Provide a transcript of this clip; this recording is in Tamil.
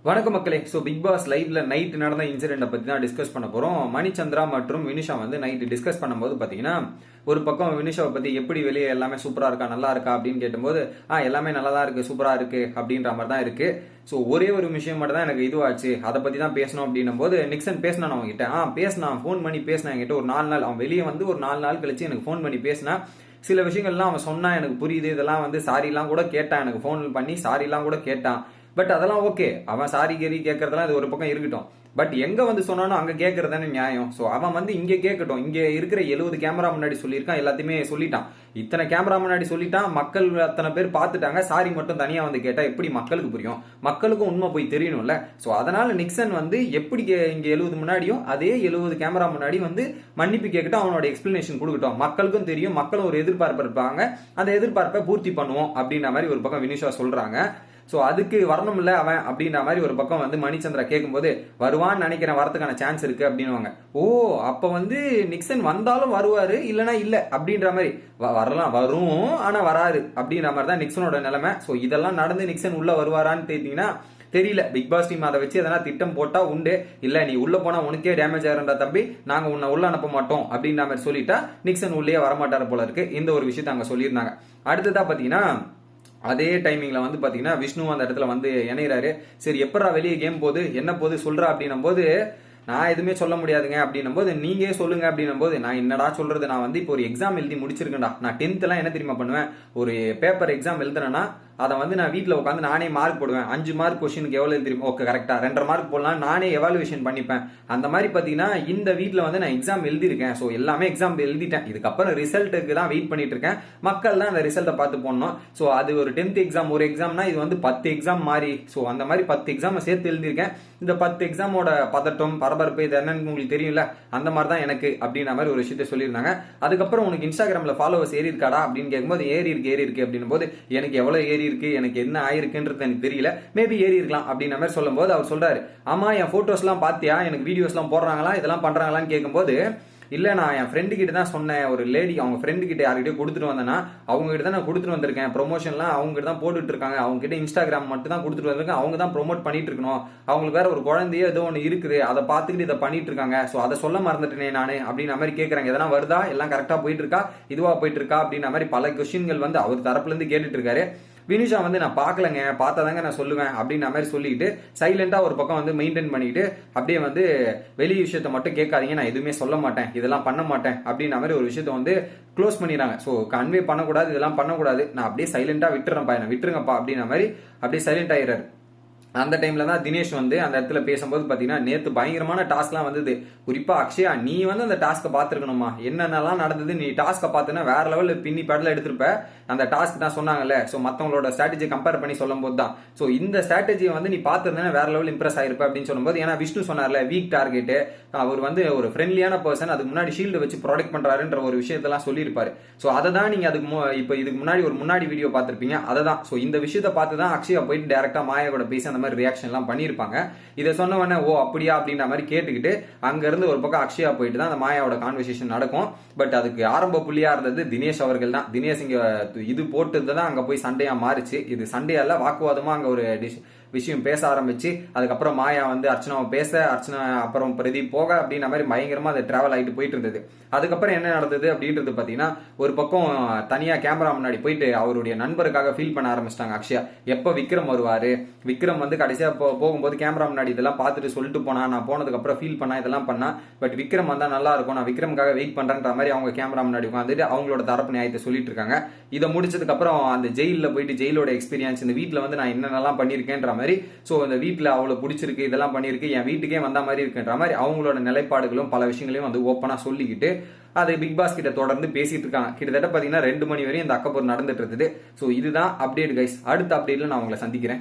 வணக்கம் மக்களே. ஸோ பிக் பாஸ் லைவ்ல நைட் நடந்த இன்சிடென்ட்டை பற்றி தான் டிஸ்கஸ் பண்ண போகிறோம். மணிச்சந்திரா மற்றும் வினிஷா வந்து நைட்டு டிஸ்கஸ் பண்ணும்போது பார்த்தீங்கன்னா, ஒரு பக்கம் வினிஷாவை பற்றி எப்படி வெளியே எல்லாமே சூப்பராக இருக்கா நல்லா இருக்கா அப்படின்னு கேட்டும்போது எல்லாமே நல்லா தான் இருக்குது, சூப்பராக இருக்குது அப்படின்ற மாதிரி தான் இருக்குது. ஸோ ஒரே ஒரு விஷயம் மட்டும் தான் எனக்கு இதுவாச்சு, அதை பற்றி தான் பேசணும் அப்படின்னும் போது நிக்சன் பேசினான் அவங்ககிட்ட. பேசினான், ஃபோன் பண்ணி பேசினான் என்கிட்ட. ஒரு 4 நாள் அவன் வெளியே வந்து ஒரு 4 நாள் கழிச்சு எனக்கு ஃபோன் பண்ணி பேசினா. சில விஷயங்கள்லாம் அவன் சொன்னா எனக்கு புரியுது, இதெல்லாம் வந்து சாரிலாம் கூட கேட்டான், எனக்கு ஃபோன் பண்ணி சாரிலாம் கூட கேட்டான். பட் அதெல்லாம் ஓகே, அவன் சாரி கேரி கேட்கறதெல்லாம் இது ஒரு பக்கம் இருக்கட்டும். பட் எங்க வந்து சொன்னானோ அங்க கேட்கறதானே நியாயம். ஸோ அவன் வந்து இங்க கேட்கட்டும். இங்க இருக்கிற 70 கேமரா முன்னாடி சொல்லியிருக்கான், எல்லாத்தையுமே சொல்லிட்டான். இத்தனை கேமரா முன்னாடி சொல்லிட்டான், மக்கள் அத்தனை பேர் பார்த்துட்டாங்க. சாரி மட்டும் தனியா வந்து கேட்டா எப்படி மக்களுக்கு புரியும்? மக்களுக்கும் உண்மை போய் தெரியணும்ல. ஸோ அதனால நிக்சன் வந்து எப்படி இங்க 70 முன்னாடியும் அதே 70 கேமரா முன்னாடி வந்து மன்னிப்பு கேட்கட்டும், அவனோட எக்ஸ்பிளனேஷன் கொடுக்கட்டும். மக்களுக்கும் தெரியும், மக்களும் ஒரு எதிர்பார்ப்பு இருப்பாங்க, அந்த எதிர்பார்ப்பை பூர்த்தி பண்ணுவோம் அப்படின்ற மாதிரி ஒரு பக்கம் வினிஷா சொல்றாங்க. ஸோ அதுக்கு வரணும்ல அவன் அப்படின்ற மாதிரி ஒரு பக்கம் வந்து மணிச்சந்திரா கேட்கும்போது, வருவான்னு நினைக்கிறேன், வரதுக்கான சான்ஸ் இருக்கு அப்படின்னுவாங்க. அப்ப வந்து நிக்சன் வந்தாலும் வருவாரு, இல்லைன்னா இல்ல அப்படின்ற மாதிரி. வரலாம், வரும், ஆனா வராரு அப்படின்ற மாதிரி தான் நிக்சனோட நிலைமை. ஸோ இதெல்லாம் நடந்து நிக்சன் உள்ள வருவாரான்னு தெரிஞ்சீங்கன்னா தெரியல. பிக் பாஸ் டீம் அதை வச்சு எதனா திட்டம் போட்டா உண்டு. இல்ல நீ உள்ள போனா உனக்கே டேமேஜ் ஆயிருந்தா தம்பி, நாங்க உன்னை உள்ள அனுப்ப மாட்டோம் அப்படின்ற மாதிரி சொல்லிட்டா நிக்சன் உள்ளே வரமாட்டாரு போல இருக்கு. இந்த ஒரு விஷயத்த அங்க சொல்லியிருந்தாங்க. அடுத்ததா பாத்தீங்கன்னா, அதே டைமிங்ல வந்து பாத்தீங்கன்னா விஷ்ணு அந்த இடத்துல வந்து இணைகிறாரு. சரி, எப்படா வெளியே கேம் போகுது, என்ன போகுது சொல்றா அப்படின்னும் போது, நான் எதுவுமே சொல்ல முடியாதுங்க அப்படின்னும் போது, நீங்க சொல்லுங்க அப்படின்னும் போது, நான் என்னடா சொல்றது, நான் வந்து இப்போ ஒரு எக்ஸாம் எழுதி முடிச்சிருக்கேன்டா. நான் 10th எல்லாம் என்ன தெரியுமா பண்ணுவேன், ஒரு பேப்பர் எக்ஸாம் எழுதுறேன்னா அதை வந்து நான் வீட்டில் உட்காந்து நானே மார்க் போடுவேன். 5 மார்க் கொஸ்டினுக்கு எவ்வளோ தெரியும், ஓகே கரெக்டா 2.5 மார்க் போடலாம், நானே எவாலுவேஷன் பண்ணிப்பேன். அந்த மாதிரி பார்த்தீங்கன்னா இந்த வீட்டில் வந்து நான் எக்ஸாம் எழுதியிருக்கேன். ஸோ எல்லாமே எக்ஸாம் எழுதிட்டேன். இதுக்கப்புறம் ரிசல்ட்டுக்கு தான் வெயிட் பண்ணிட்டு இருக்கேன். மக்கள் தான் அந்த ரிசல்ட்டை பார்த்து போடணும். ஸோ அது ஒரு 10th எக்ஸாம் ஒரு எக்ஸாம்னா, இது வந்து 10 எக்ஸாம் மாறி. ஸோ அந்த மாதிரி 10 எக்ஸாம் சேர்த்து எழுதியிருக்கேன். இந்த 10 எக்ஸாமோட பதட்டம் பரபரப்பு இது என்னன்னு உங்களுக்கு தெரியும்ல, அந்த மாதிரி தான் எனக்கு அப்படின்ற மாதிரி ஒரு விஷயத்த சொல்லியிருந்தாங்க. அதுக்கப்புறம் உனக்கு இன்ஸ்டாகிராமில் ஃபாலோவர்ஸ் ஏறி இருக்காடா அப்படின்னு கேட்கும்போது, ஏறி இருக்கு அப்படின்னும் போது, எனக்கு எவ்வளோ ஏறி இருக்கு, எனக்கு என்ன ஆயிருக்குன்றது எனக்கு தெரியல, மேபி ஏறி இருக்கலாம் அப்படின்ற மாதிரி சொல்லும் போது அவர் சொல்றாரு, ஆமா என் போட்டோஸ் எல்லாம் பாத்தியா, எனக்கு வீடியோஸ் எல்லாம் போடுறாங்களா, இதெல்லாம் பண்றாங்களான்னு கேட்கும்போது, இல்ல நான் என் ஃப்ரெண்டு கிட்ட தான் சொன்னேன். ஒரு லேடி அவங்க ஃப்ரெண்டு கிட்ட யார்கிட்ட கொடுத்துட்டு வந்தேன்னா அவங்க கிட்ட தான் நான் கொடுத்துட்டு வந்திருக்கேன். ப்ரொமோஷன்லாம் அவங்க கிட்ட தான் போட்டுட்டு இருக்காங்க. அவங்க கிட்ட இன்ஸ்டாகிராம் மட்டும் தான் கொடுத்துட்டு வந்திருக்கேன். அவங்க தான் ப்ரொமோட் பண்ணிட்டு இருக்கணும். அவங்களுக்கு வேற ஒரு குழந்தையோ ஏதோ ஒன்று இருக்குது, அதை பார்த்துக்கிட்டு இதை பண்ணிட்டு இருக்காங்க. ஸோ அதை சொல்ல மறந்துட்டேனே நானு அப்படின்ற மாதிரி கேட்கறாங்க. எதனா வருதா, எல்லாம் கரெக்டா போயிட்டு இருக்கா, இதுவா போயிட்டு இருக்கா அப்படின்ற மாதிரி பல கொஸ்டின்கள் வந்து அவர் தரப்புல இருந்து கேட்டுட்டு இருக்காரு. வினிஷா வந்து நான் பார்க்கலங்க, பார்த்தாதாங்க நான் சொல்லுவேன் அப்படின்ற மாதிரி சொல்லிட்டு சைலண்டா ஒரு பக்கம் வந்து மெயின்டைன் பண்ணிட்டு அப்படியே வந்து வெளி விஷயத்த மட்டும் கேட்காதீங்க, நான் எதுவுமே சொல்ல மாட்டேன், இதெல்லாம் பண்ண மாட்டேன் அப்படின்ற மாதிரி ஒரு விஷயத்த வந்து க்ளோஸ் பண்ணிடுறாங்க. ஸோ கன்வே பண்ணக்கூடாது, இதெல்லாம் பண்ணக்கூடாது, நான் அப்படியே சைலண்டா விட்டுறேன்ப்பா, என்ன விட்டுருங்கப்பா அப்படின்ற மாதிரி அப்படியே சைலண்ட் ஆயிடுறாரு. அந்த டைம்ல தான் தினேஷ் வந்து அந்த இடத்துல பேசும்போது பாத்தீங்கன்னா, நேத்து பயங்கரமான டாஸ்க்லாம் வந்தது. குறிப்பா அக்ஷயா, நீ வந்து அந்த டாஸ்க்கை பார்த்துருக்கணுமா, என்னென்னலாம் நடந்தது, நீ டாஸ்க்கை பார்த்துன்னா வேற லெவலில் பின்னி படல எடுத்திருப்ப. அந்த டாஸ்க் தான் சொன்னாங்கல்ல, ஸோ மற்றவங்களோட ஸ்ட்ராட்டஜி கம்பேர் பண்ணி சொல்லும் போது தான், ஸோ இந்த ஸ்ட்ராட்டஜியை வந்து நீ பார்த்துருந்தேன்னா வேற லெவல் இம்ப்ரெஸ் ஆயிருப்ப அப்படின்னு சொல்லும்போது, ஏன்னா விஷ்ணு சொன்னார்ல வீக் டார்கெட், அவர் வந்து ஒரு ஃப்ரெண்ட்லியான பர்சன், அதுக்கு முன்னாடி ஷீல்டு வச்சு ப்ரொடெக்ட் பண்றாருன்ற ஒரு விஷயத்தெல்லாம் சொல்லியிருப்பாரு. ஸோ அதை தான் நீங்க அதுக்கு இப்போ இதுக்கு முன்னாடி ஒரு முன்னாடி வீடியோ பார்த்திருப்பீங்க, அதை தான். ஸோ இந்த விஷயத்தை பார்த்து தான் அக்ஷயா போயிட்டு டேரக்டா மாயா கூட பேசி அந்த மாதிரி ரியாக்ஷன் எல்லாம் பண்ணியிருப்பாங்க. இதை சொன்ன உடனே அப்படியா அப்படின்ற மாதிரி கேட்டுக்கிட்டு அங்க இருந்து ஒரு பக்கம் அக்ஷயா போயிட்டு தான் அந்த மாயாவோட கான்வர்சேஷன் நடக்கும். பட் அதுக்கு ஆரம்ப புள்ளியா இருந்தது தினேஷ் அவர்கள் தான். தினேஷ் இங்க இது போட்டது தான் அங்க போய் சண்டையா மாறிச்சு. இது சண்டையால வாக்குவாதமா அங்க ஒரு விஷயம் பேச ஆரம்பிச்சு, அதுக்கப்புறம் மாயா வந்து அர்ச்சனாவை பேச, அர்ச்சனா அப்புறம் பிரதீப் போக அப்படின்ற மாதிரி பயங்கரமா அது டிராவல் ஆகிட்டு போயிட்டு இருந்தது. அதுக்கப்புறம் என்ன நடந்தது அப்படின்றது பாத்தீங்கன்னா, ஒரு பக்கம் தனியா கேமரா முன்னாடி போயிட்டு அவருடைய நண்பருக்காக ஃபீல் பண்ண ஆரம்பிச்சிட்டாங்க அக்ஷயா. எப்ப விக்ரம் வருவாரு, விக்ரம் வந்து கடைசியா போகும்போது கேமரா முன்னாடி இதெல்லாம் பார்த்துட்டு சொல்லிட்டு போனா, நான் போனதுக்கு அப்புறம் ஃபீல் பண்ணா, இதெல்லாம் பண்ணா, பட் விக்ரம் வந்தா நல்லா இருக்கும், நான் விக்ரமுக்காக வெயிட் பண்றேன்ற மாதிரி அவங்க கேமரா முன்னாடி உட்காந்துட்டு அவங்களோட தரப்பு நியாயத்தை சொல்லிட்டு இருக்காங்க. இதை முடிச்சதுக்கு அப்புறம் அந்த ஜெயில போயிட்டு ஜெயிலோட எக்ஸ்பீரியன்ஸ், இந்த வீட்டுல வந்து நான் என்னென்னலாம் பண்ணிருக்கேன்ற மாதிரி, ஸோ இந்த வீட்டில் அவ்வளோ பிடிச்சிருக்கு, இதெல்லாம் பண்ணியிருக்கு, என் வீட்டுக்கே வந்த மாதிரி இருக்குன்ற மாதிரி அவங்களோட நிலைப்பாடுகளும் பல விஷயங்களையும் வந்து ஓப்பனாக சொல்லிக்கிட்டு அதை பிக் பாஸ் கிட்ட தொடர்ந்து பேசிட்டு இருக்காங்க. கிட்டத்தட்ட பார்த்தீங்கன்னா 2 மணி வரையும் இந்த அக்கப்போர் நடந்துட்டு இருக்குது. ஸோ இதுதான் அப்டேட் கைஸ். அடுத்த அப்டேட்ல நான் உங்களை சந்திக்கிறேன்.